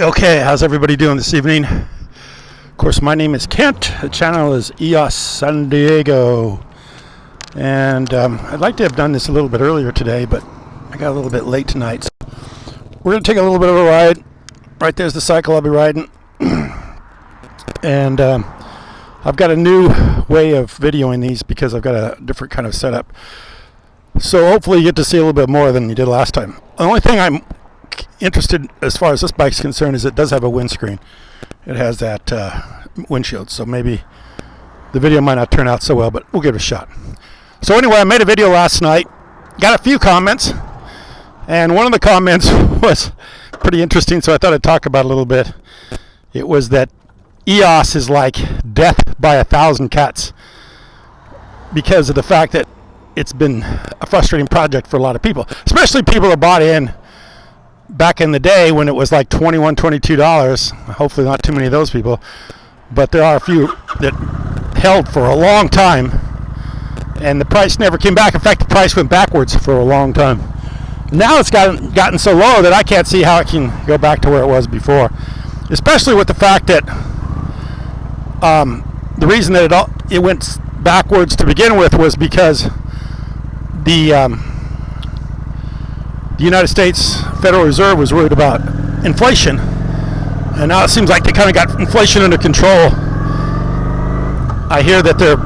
Okay, how's everybody doing this evening? Of course, my name is Kent. The channel is EOS San Diego. And I'd like to have done this a little bit earlier today, but I got a little bit late tonight. So we're going to take a little bit of a ride. Right there's the cycle I'll be riding. And I've got a new way of videoing these because I've got a different kind of setup. So hopefully you get to see a little bit more than you did last time. The only thing I'm interested as far as this bike's concerned is it does have a windscreen. It has that windshield, so maybe the video might not turn out so well, but we'll give it a shot. So anyway, I made a video last night, got a few comments, and one of the comments was pretty interesting, so I thought I'd talk about it a little bit. It was that EOS is like death by 1,000 cuts because of the fact that it's been a frustrating project for a lot of people, especially people that bought in back in the day when it was like $21, $22. Hopefully not too many of those people, but there are a few that held for a long time, and the price never came back. In fact, the price went backwards for a long time. Now it's gotten so low that I can't see how it can go back to where it was before, especially with the fact that the reason that it went backwards to begin with was because the United States Federal Reserve was worried about inflation, and now it seems like they kind of got inflation under control. I hear that they're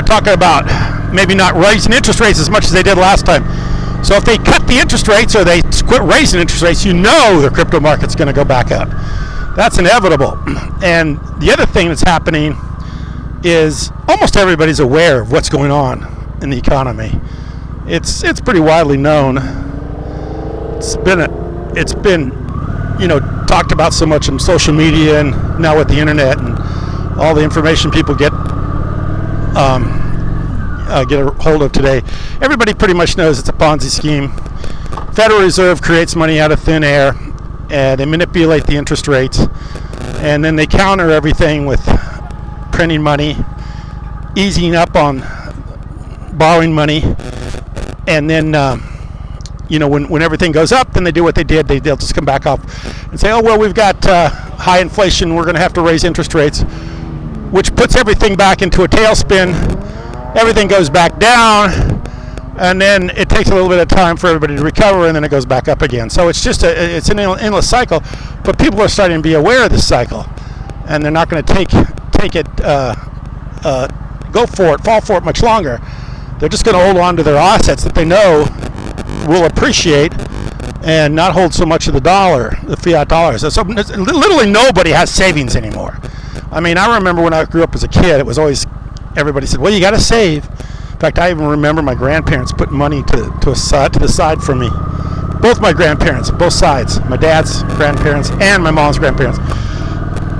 talking about maybe not raising interest rates as much as they did last time. So if they cut the interest rates or they quit raising interest rates, you know the crypto market's going to go back up. That's inevitable. And the other thing that's happening is almost everybody's aware of what's going on in the economy. It's pretty widely known. It's been talked about so much on social media and now with the internet and all the information people get a hold of today. Everybody pretty much knows it's a Ponzi scheme. Federal Reserve creates money out of thin air, and they manipulate the interest rates, and then they counter everything with printing money, easing up on borrowing money. And then, when everything goes up, then they do what they did. They'll just come back up and say, oh, well, we've got high inflation. We're going to have to raise interest rates, which puts everything back into a tailspin. Everything goes back down, and then it takes a little bit of time for everybody to recover, and then it goes back up again. So it's just it's an endless cycle, but people are starting to be aware of this cycle, and they're not going to take it, go for it, fall for it much longer. They're just going to hold on to their assets that they know will appreciate and not hold so much of the dollar, the fiat dollars. So literally nobody has savings anymore. I mean, I remember when I grew up as a kid, it was always, everybody said, well, you got to save. In fact, I even remember my grandparents putting money to the side for me. Both my grandparents, both sides, my dad's grandparents and my mom's grandparents,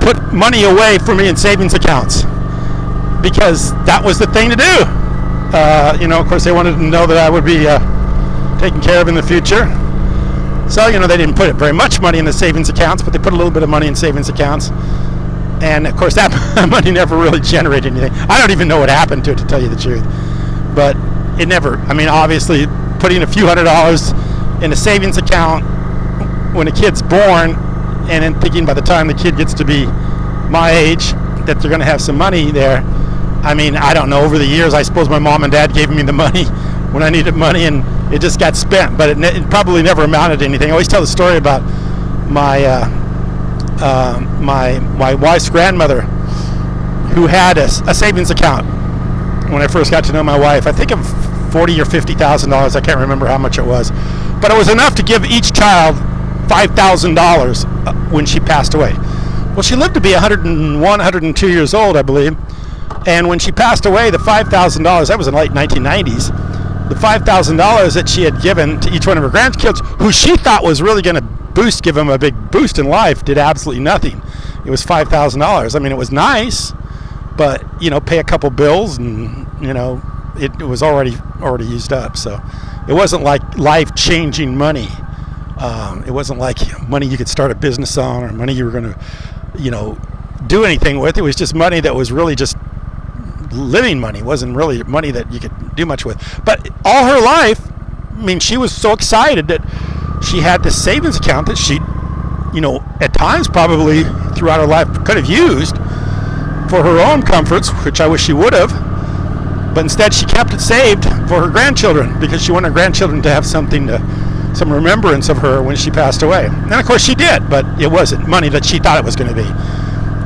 put money away for me in savings accounts because that was the thing to do. Of course, they wanted to know that I would be taken care of in the future. So, they didn't put very much money in the savings accounts, but they put a little bit of money in savings accounts. And, of course, that money never really generated anything. I don't even know what happened to it, to tell you the truth. But it never, obviously, putting a few $100s in a savings account when a kid's born, and then thinking by the time the kid gets to be my age that they're going to have some money there. I don't know, over the years, I suppose my mom and dad gave me the money when I needed money, and it just got spent, but it probably never amounted to anything. I always tell the story about my wife's grandmother, who had a savings account when I first got to know my wife. I think of $40,000 or $50,000. I can't remember how much it was, but it was enough to give each child $5,000 when she passed away. Well, she lived to be 101, 102 years old, I believe. And when she passed away, the $5,000, that was in the late 1990s, the $5,000 that she had given to each one of her grandkids, who she thought was really going to give them a big boost in life, did absolutely nothing. It was $5,000. It was nice, but, pay a couple bills and, it was already used up. So it wasn't like life-changing money. It wasn't like money you could start a business on or money you were going to, do anything with. It was just money that was really just living money. It wasn't really money that you could do much with. But all her life, she was so excited that she had this savings account that she at times probably throughout her life could have used for her own comforts, which I wish she would have. But instead, she kept it saved for her grandchildren because she wanted her grandchildren to have some remembrance of her when she passed away. And of course, she did, but it wasn't money that she thought it was going to be.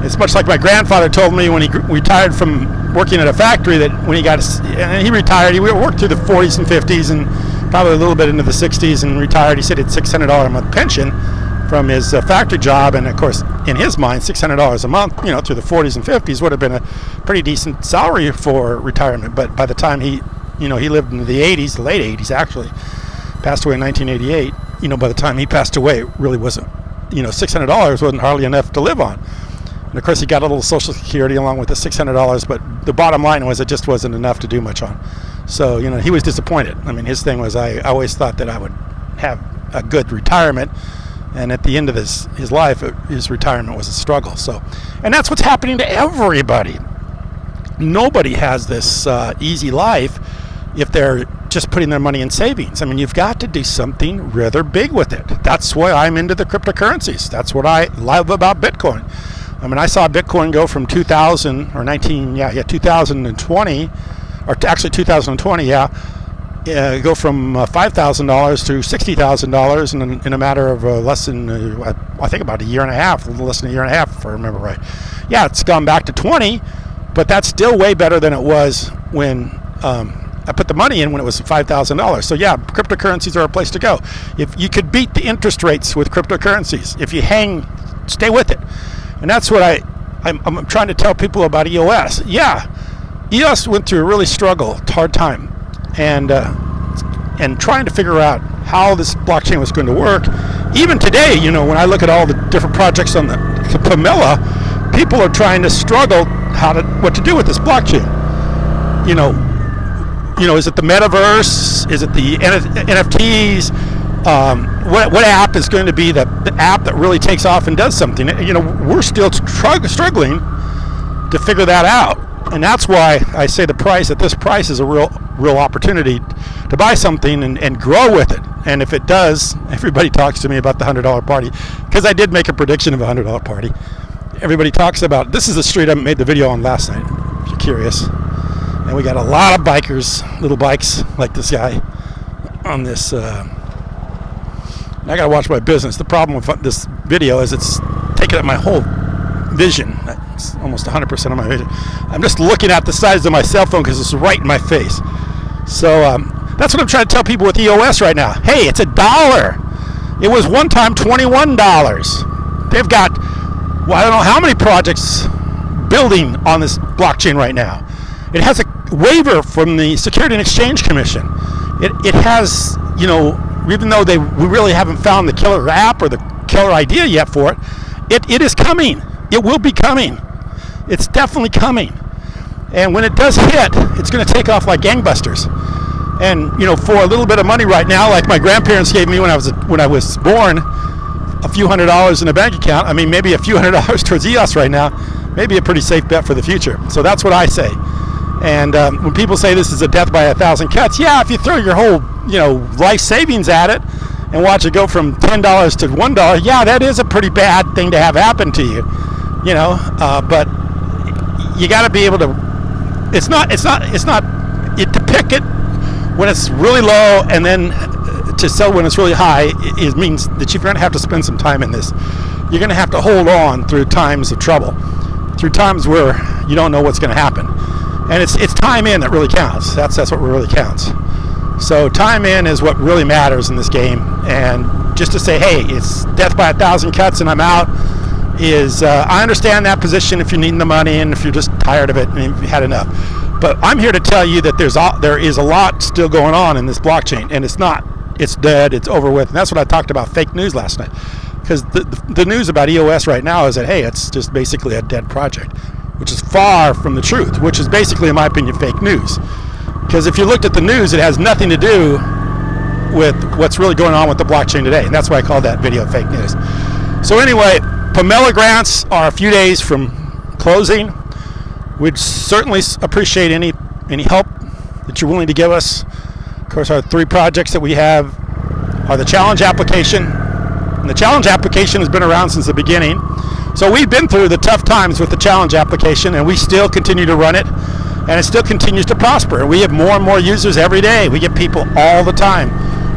It's much like my grandfather told me when he retired from working at a factory that when he retired, he worked through the 40s and 50s and probably a little bit into the 60s and retired. He said he had $600 a month pension from his factory job, and of course, in his mind, $600 a month, through the 40s and 50s would have been a pretty decent salary for retirement. But by the time he lived into the 80s, the late 80s actually, passed away in 1988. By the time he passed away, it really wasn't, $600 wasn't hardly enough to live on. And of course, he got a little Social Security along with the $600, but the bottom line was it just wasn't enough to do much on. So, he was disappointed. I mean, his thing was, I always thought that I would have a good retirement. And at the end of his life, his retirement was a struggle. So, and that's what's happening to everybody. Nobody has this easy life if they're just putting their money in savings. I mean, you've got to do something rather big with it. That's why I'm into the cryptocurrencies. That's what I love about Bitcoin. I mean, I saw Bitcoin go from 2020, or actually 2020, go from $5,000 to $60,000 in a matter of less than, I think about a year and a half, a little less than a year and a half, if I remember right. Yeah, it's gone back to 20, but that's still way better than it was when I put the money in when it was $5,000. So yeah, cryptocurrencies are a place to go. If you could beat the interest rates with cryptocurrencies, if you stay with it. And that's what I'm trying to tell people about EOS. Yeah, EOS went through a really hard time. And trying to figure out how this blockchain was going to work. Even today, when I look at all the different projects on the Pomelo, people are trying to struggle what to do with this blockchain. Is it the metaverse? Is it the NFTs? What app is going to be the app that really takes off and does something? We're still struggling to figure that out. And that's why I say the price at this price is a real opportunity to buy something and grow with it. And if it does, everybody talks to me about the $100 party, because I did make a prediction of a $100 party. Everybody talks about, this is the street I made the video on last night, if you're curious. And we got a lot of bikers, little bikes like this guy on this. I got to watch my business. The problem with this video is it's taking up my whole vision. That's almost 100% of my vision. I'm just looking at the size of my cell phone because it's right in my face. So that's what I'm trying to tell people with EOS right now. Hey, it's $1. It was one time $21. They've got, I don't know how many projects building on this blockchain right now. It has a waiver from the Security and Exchange Commission. It has, even though we really haven't found the killer app or the killer idea yet for it, it is coming. It will be coming. It's definitely coming. And when it does hit, it's going to take off like gangbusters. And for a little bit of money right now, like my grandparents gave me when I was born, a few $100s in a bank account. I mean, maybe a few $100 towards EOS right now, maybe a pretty safe bet for the future. So that's what I say. And when people say this is a death by 1,000 cuts, yeah, if you throw your whole life savings at it and watch it go from $10 to $1, yeah, that is a pretty bad thing to have happen to you. But you got to be able to. It's not to pick it when it's really low and then to sell when it's really high. It means that you're going to have to spend some time in this. You're going to have to hold on through times of trouble, through times where you don't know what's going to happen, and it's time in that really counts. That's what really counts. So time in is what really matters in this game, and just to say, hey, it's death by 1,000 cuts and I'm out. I understand that position if you're needing the money and if you're just tired of it and you've had enough. But I'm here to tell you that there is a lot still going on in this blockchain, and it's dead, it's over with. And that's what I talked about fake news last night. Because the news about EOS right now is that, hey, it's just basically a dead project, which is far from the truth, which is basically, in my opinion, fake news. Because if you looked at the news, it has nothing to do with what's really going on with the blockchain today. And that's why I called that video fake news. So anyway, Pomelo grants are a few days from closing. We'd certainly appreciate any help that you're willing to give us. Of course, our 3 projects that we have are the challenge application, And the challenge application has been around since the beginning. So we've been through the tough times with the challenge application, and we still continue to run it, and it still continues to prosper. We have more and more users every day. We get people all the time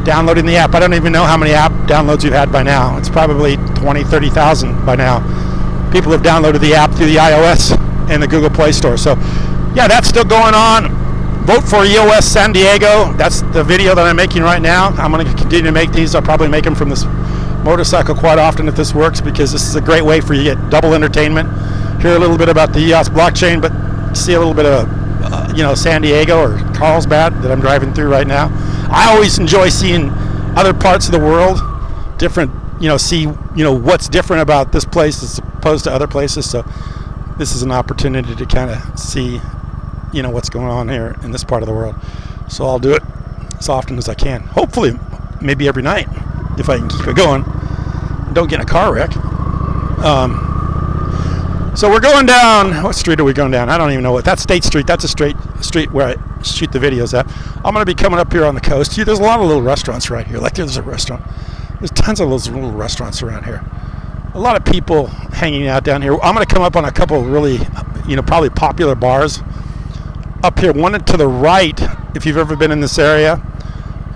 downloading the app. I don't even know how many app downloads we've had by now. It's probably 20, 30,000 by now. People have downloaded the app through the iOS and the Google Play Store. So yeah, that's still going on. Vote for EOS San Diego. That's the video that I'm making right now. I'm going to continue to make these. I'll probably make them from this motorcycle quite often if this works, because this is a great way for you to get double entertainment. Hear a little bit about the EOS blockchain, but see a little bit of San Diego or Carlsbad that I'm driving through right now. I always enjoy seeing other parts of the world, different, see what's different about this place as opposed to other places. So this is an opportunity to kind of see what's going on here in this part of the world. So I'll do it as often as I can. Hopefully, maybe every night, if I can keep it going. Don't get in a car wreck. So we're going down. What street are we going down? I don't even know what. That's State Street. That's a straight street where I shoot the videos at. I'm going to be coming up here on the coast. There's a lot of little restaurants right here. Like there's a restaurant. There's tons of those little restaurants around here. A lot of people hanging out down here. I'm going to come up on a couple of really, probably popular bars up here. One to the right, if you've ever been in this area.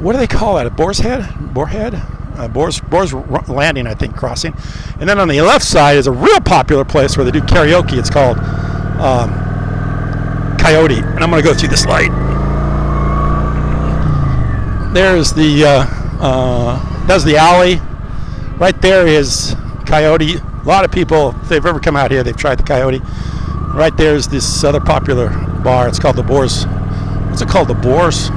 What do they call that? A Boar's Head? Boar's Landing, I think, crossing. And then on the left side is a real popular place where they do karaoke. It's called Coyote. And I'm going to go through this light. There's the alley. Right there is Coyote. A lot of people, if they've ever come out here, they've tried the Coyote. Right there's this other popular bar. It's called the Boar's. What's it called? The Boar's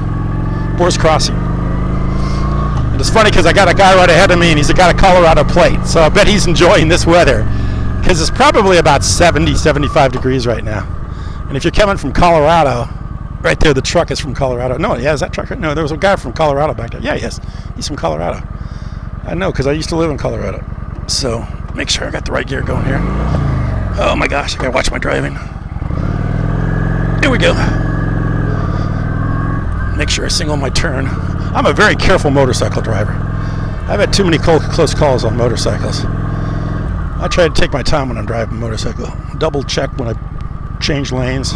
Crossing. And it's funny because I got a guy right ahead of me, and he's got a Colorado plate. So I bet he's enjoying this weather, because it's probably about 70, 75 degrees right now. And if you're coming from Colorado, right there, the truck is from Colorado. No, yeah, is that truck? No, there was a guy from Colorado back there. Yeah, he is. He's from Colorado. I know, because I used to live in Colorado. So make sure I got the right gear going here. Oh my gosh, I gotta watch my driving. Here we go. Make sure I single my turn. I'm a very careful motorcycle driver. I've had too many close calls on motorcycles. I try to take my time when I'm driving a motorcycle. Double check when I change lanes.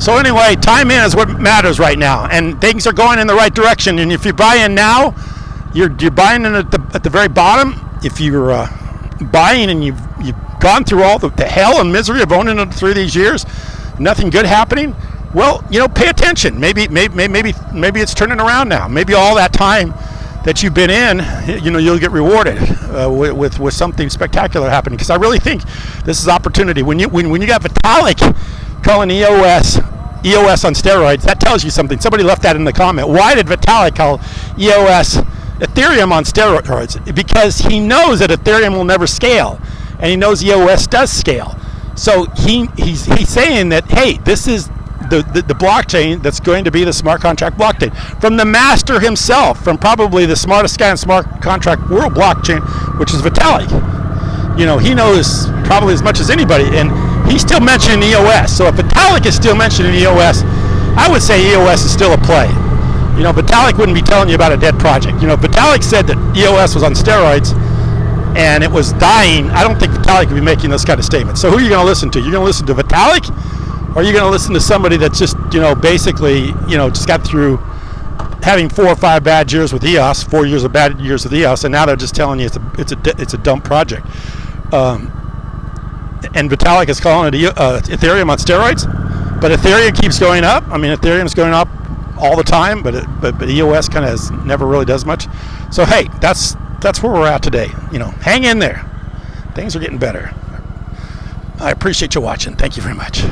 So anyway, time in is what matters right now, and things are going in the right direction. And if you buy in now, you're buying in at the very bottom. If you're buying and you've gone through all the hell and misery of owning it through these years, nothing good happening, well, pay attention. Maybe it's turning around now. Maybe all that time that you've been in, you'll get rewarded with something spectacular happening. Because I really think this is opportunity. When you got Vitalik calling EOS on steroids, that tells you something. Somebody left that in the comment. Why did Vitalik call EOS Ethereum on steroids? Because he knows that Ethereum will never scale, and he knows EOS does scale. So he's saying that, hey, this is the blockchain that's going to be the smart contract blockchain. From the master himself, from probably the smartest guy in smart contract world blockchain, which is Vitalik. He knows probably as much as anybody, and he's still mentioning EOS. So if Vitalik is still mentioning EOS, I would say EOS is still a play. Vitalik wouldn't be telling you about a dead project. Vitalik said that EOS was on steroids and it was dying. I don't think Vitalik would be making those kind of statements. So who are you going to listen to? You're going to listen to Vitalik, or are you going to listen to somebody that's just, basically, just got through having 4 or 5 bad years with EOS, 4 years of bad years with EOS, and now they're just telling you it's a dumb project. And Vitalik is calling it Ethereum on steroids, but Ethereum keeps going up. I mean, Ethereum's going up all the time, but EOS kind of never really does much. So hey, that's where we're at today. Hang in there. Things are getting better. I appreciate you watching. Thank you very much.